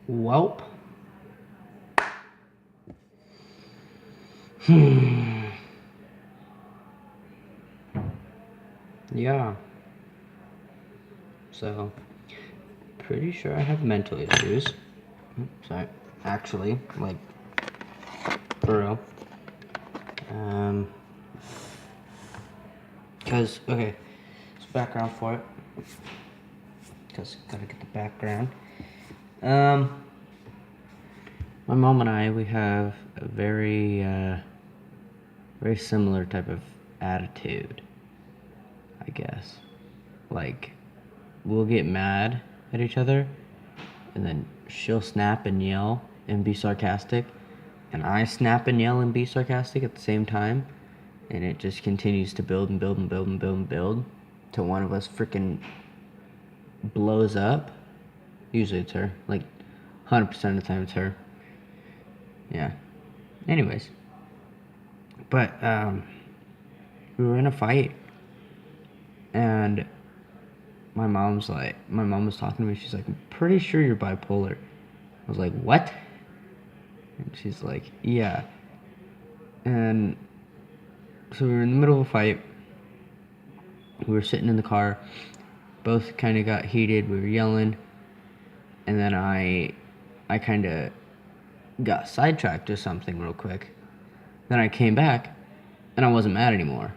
Welp. Yeah. So, pretty sure I have mental issues. Sorry. Actually, like, for real. Because, okay, it's background for it. Because, gotta get the background. My mom and I, we have a very similar type of attitude, I guess. Like, we'll get mad at each other, and then she'll snap and yell and be sarcastic, and I snap and yell and be sarcastic at the same time, and it just continues to build and build and build and build and build till one of us freaking blows up. Usually it's her. Like, 100% of the time it's her. Yeah. Anyways. But, we were in a fight, and my mom was talking to me, she's like, I'm pretty sure you're bipolar. I was like, what? And she's like, yeah. And so we were in the middle of a fight. We were sitting in the car. Both kind of got heated. We were yelling. And then I kind of got sidetracked to something real quick. Then I came back, and I wasn't mad anymore.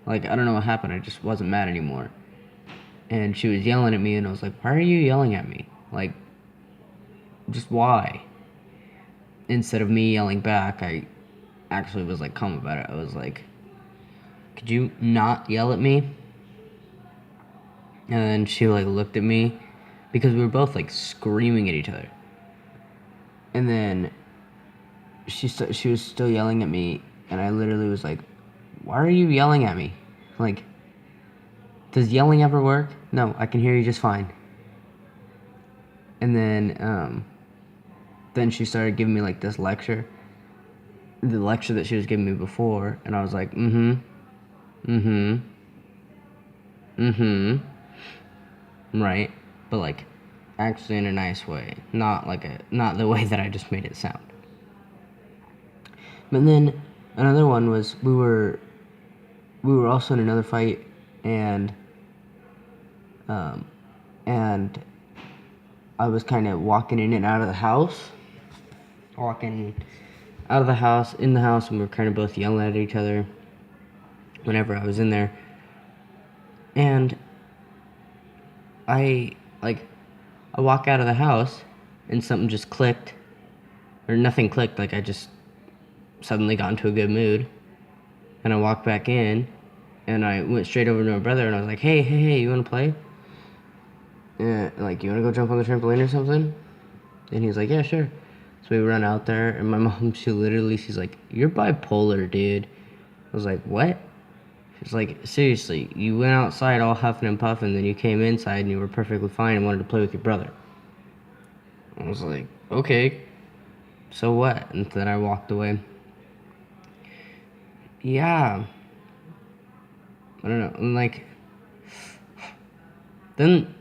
Like, I don't know what happened. I just wasn't mad anymore. And she was yelling at me, and I was like, why are you yelling at me? Like, just why? Instead of me yelling back, I actually was, like, calm about it. I was like, could you not yell at me? And then she, like, looked at me, because we were both, like, screaming at each other. And then she was still yelling at me, and I literally was like, why are you yelling at me? Like, does yelling ever work? No, I can hear you just fine. And then she started giving me, like, this lecture. The lecture that she was giving me before, and I was like, right, but, like, actually in a nice way, not the way that I just made it sound. But then another one was we were also in another fight, and I was kind of walking in and out of the house, in the house, and we were kind of both yelling at each other whenever I was in there. And I walk out of the house, and something just clicked, or nothing clicked, like I just suddenly got into a good mood, and I walked back in, and I went straight over to my brother, and I was like, hey, you wanna play? Like, you wanna go jump on the trampoline or something? And he was like, yeah, sure. So we run out there, and my mom, she's like, you're bipolar, dude. I was like, what? She's like, seriously, you went outside all huffing and puffing, then you came inside and you were perfectly fine and wanted to play with your brother. I was like, okay, so what? And then I walked away. Yeah. I don't know. And, like, then,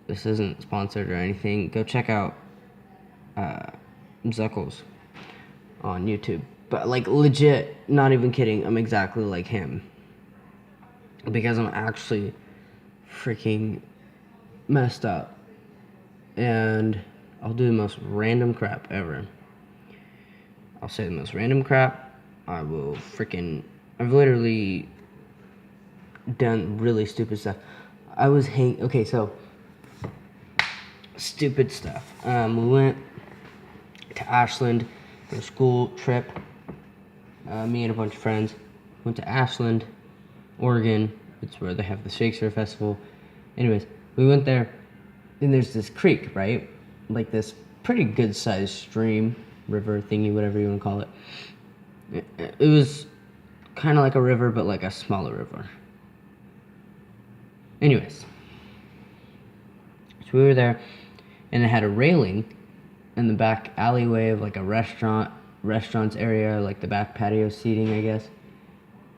this isn't sponsored or anything. Go check out Zuckles on YouTube. But, like, legit, not even kidding, I'm exactly like him. Because I'm actually freaking messed up. And I'll do the most random crap ever. I'll say the most random crap. I've literally done really stupid stuff. Okay, so, stupid stuff. We went to Ashland for a school trip. Me and a bunch of friends went to Ashland, Oregon. It's where they have the Shakespeare Festival. Anyways, we went there, and there's this creek, right? Like this pretty good sized stream, river thingy, whatever you want to call it. It was kind of like a river, but like a smaller river. Anyways, so we were there, and it had a railing in the back alleyway of like a restaurant's area, like the back patio seating, I guess.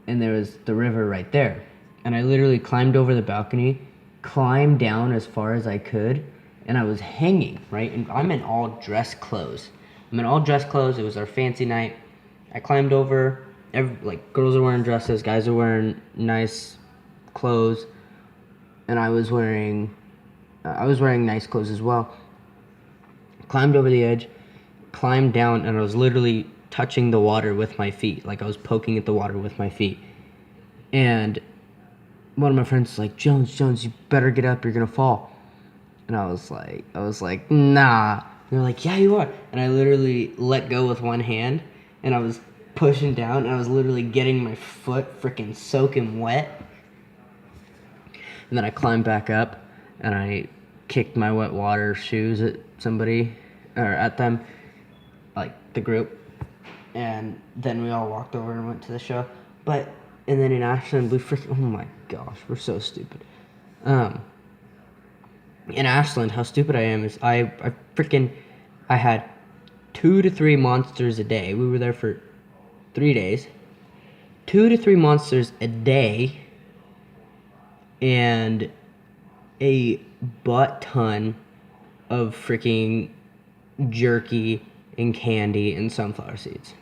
And there was the river right there. And I literally climbed over the balcony climb down as far as I could, and I was hanging, right? And I'm in all dress clothes. It was our fancy night. I climbed over. Like girls are wearing dresses, guys are wearing nice clothes, and I was wearing nice clothes as well. Climbed over the edge, climbed down, and I was literally touching the water with my feet. Like I was poking at the water with my feet. And one of my friends was like, Jones, you better get up, you're gonna fall. And I was like, nah. And they're like, yeah, you are. And I literally let go with one hand, and I was pushing down, and I was literally getting my foot freaking soaking wet. And then I climbed back up, and I kicked my wet water shoes at somebody, or at them, like the group. And then we all walked over and went to the show. And then in Ashland, oh my gosh, we're so stupid. In Ashland, how stupid I am is I had 2 to 3 monsters a day. We were there for 3 days. 2 to 3 monsters a day, and a butt ton of freaking jerky and candy and sunflower seeds.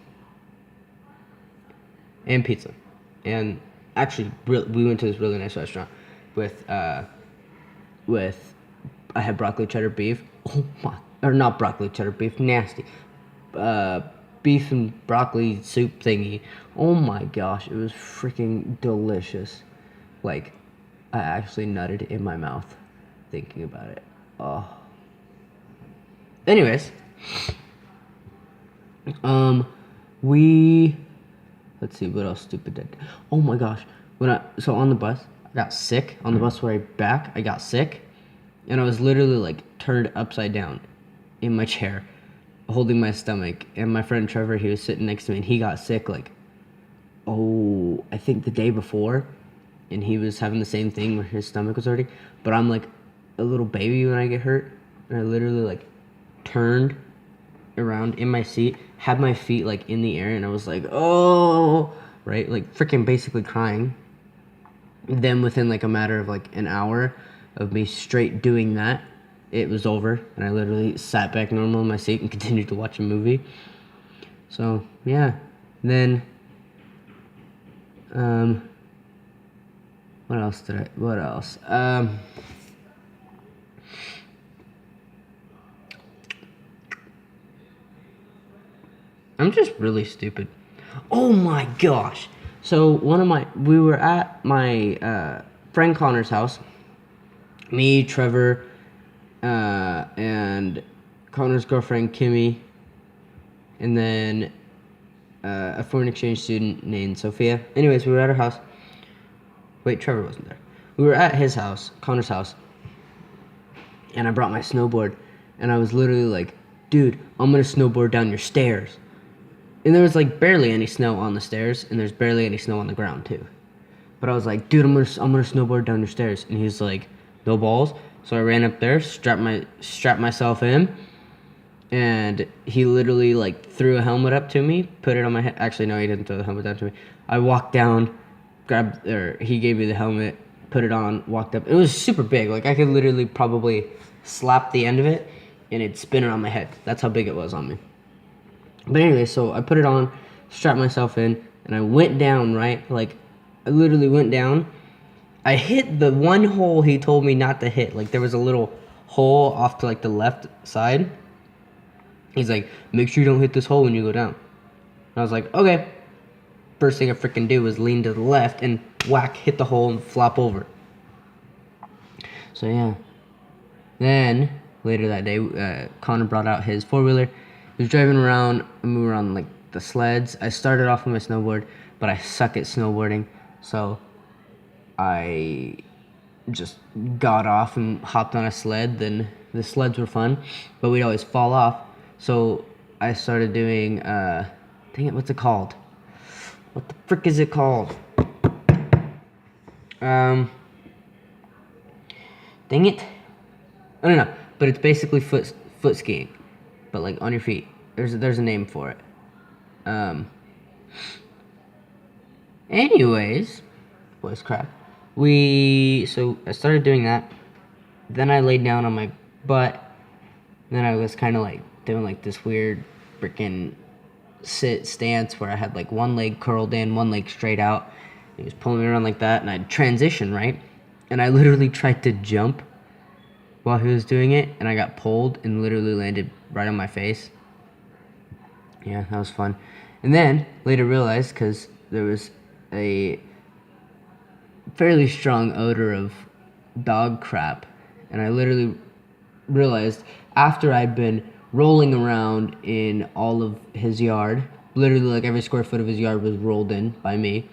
And pizza. And actually, we went to this really nice restaurant with I had broccoli cheddar beef. Oh my, or not broccoli cheddar beef, nasty. Beef and broccoli soup thingy. Oh my gosh, it was freaking delicious. Like, I actually nutted in my mouth thinking about it. Oh. Anyways, let's see what else stupid did. Oh my gosh, so on the bus, I got sick. On the bus way back, I got sick, and I was literally like turned upside down in my chair, holding my stomach. And my friend Trevor, he was sitting next to me, and he got sick like, I think the day before, and he was having the same thing where his stomach was hurting. But I'm like a little baby when I get hurt, and I literally like turned around in my seat, had my feet like in the air, and I was like, oh, right, like freaking basically crying. Then within like a matter of like an hour of me straight doing that, it was over, and I literally sat back normal in my seat and continued to watch a movie. So yeah, then what else? I'm just really stupid. Oh my gosh. So we were at my friend Connor's house. Me, Trevor, and Connor's girlfriend Kimmy, and then a foreign exchange student named Sophia. Anyways, we were at her house. Wait, Trevor wasn't there. We were at his house, Connor's house, and I brought my snowboard, and I was literally like, dude, I'm gonna snowboard down your stairs. And there was like barely any snow on the stairs, and there's barely any snow on the ground too. But I was like, dude, I'm gonna snowboard down your stairs. And he's like, no balls. So I ran up there, strapped myself in, and he literally like threw a helmet up to me, put it on my head. Actually, no, he didn't throw the helmet down to me. I walked down, he gave me the helmet, put it on, walked up. It was super big. Like I could literally probably slap the end of it, and it'd spin around my head. That's how big it was on me. But anyway, so I put it on, strapped myself in, and I went down, right? Like, I literally went down. I hit the one hole he told me not to hit. Like, there was a little hole off to, like, the left side. He's like, make sure you don't hit this hole when you go down. And I was like, okay. First thing I freaking do was lean to the left and whack, hit the hole and flop over. So, yeah. Then, later that day, Connor brought out his four-wheeler. He was driving around, and we were on like the sleds. I started off with my snowboard, but I suck at snowboarding, so I just got off and hopped on a sled. Then the sleds were fun, but we'd always fall off. So I started doing, dang it, what's it called? What the frick is it called? Dang it. I don't know, but it's basically foot skiing, but like on your feet. There's a name for it. Anyways, voice crack. So I started doing that. Then I laid down on my butt. Then I was kind of like doing like this weird freaking sit stance where I had like one leg curled in, one leg straight out. He was pulling me around like that, and I'd transition, right? And I literally tried to jump while he was doing it, and I got pulled and literally landed right on my face. Yeah, that was fun. And then later realized, because there was a fairly strong odor of dog crap, and I literally realized after I'd been rolling around in all of his yard, literally like every square foot of his yard was rolled in by me.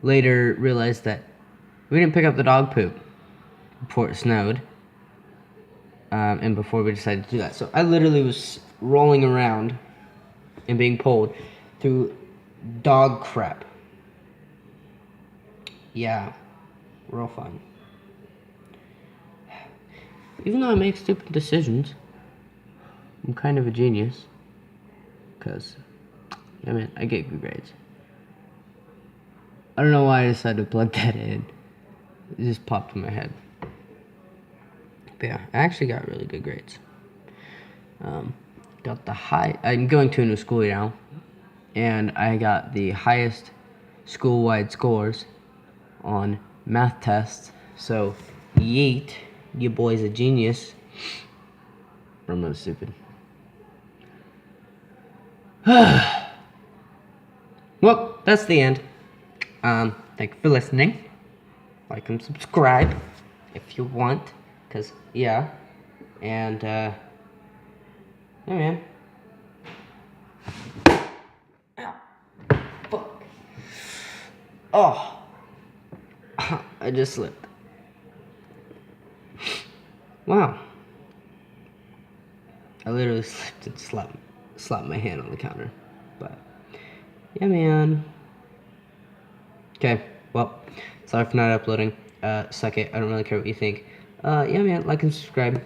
Later realized that we didn't pick up the dog poop before it snowed, and before we decided to do that. So I literally was rolling around and being pulled through dog crap. Yeah, real fun. Even though I make stupid decisions, I'm kind of a genius. Because, I mean, I get good grades. I don't know why I decided to plug that in. It just popped in my head. But yeah, I actually got really good grades. Got the high. I'm going to a new school now, and I got the highest school-wide scores on math tests. So, yeet, your boy's a genius. I'm not stupid. Well, that's the end. Thank you for listening. Like and subscribe if you want, cause yeah, and yeah, man. Ow. Fuck. Oh, I just slipped. Wow. I literally slipped and slapped my hand on the counter. But yeah, man. Okay. Well, sorry for not uploading. Suck it. I don't really care what you think. Yeah, man. Like and subscribe.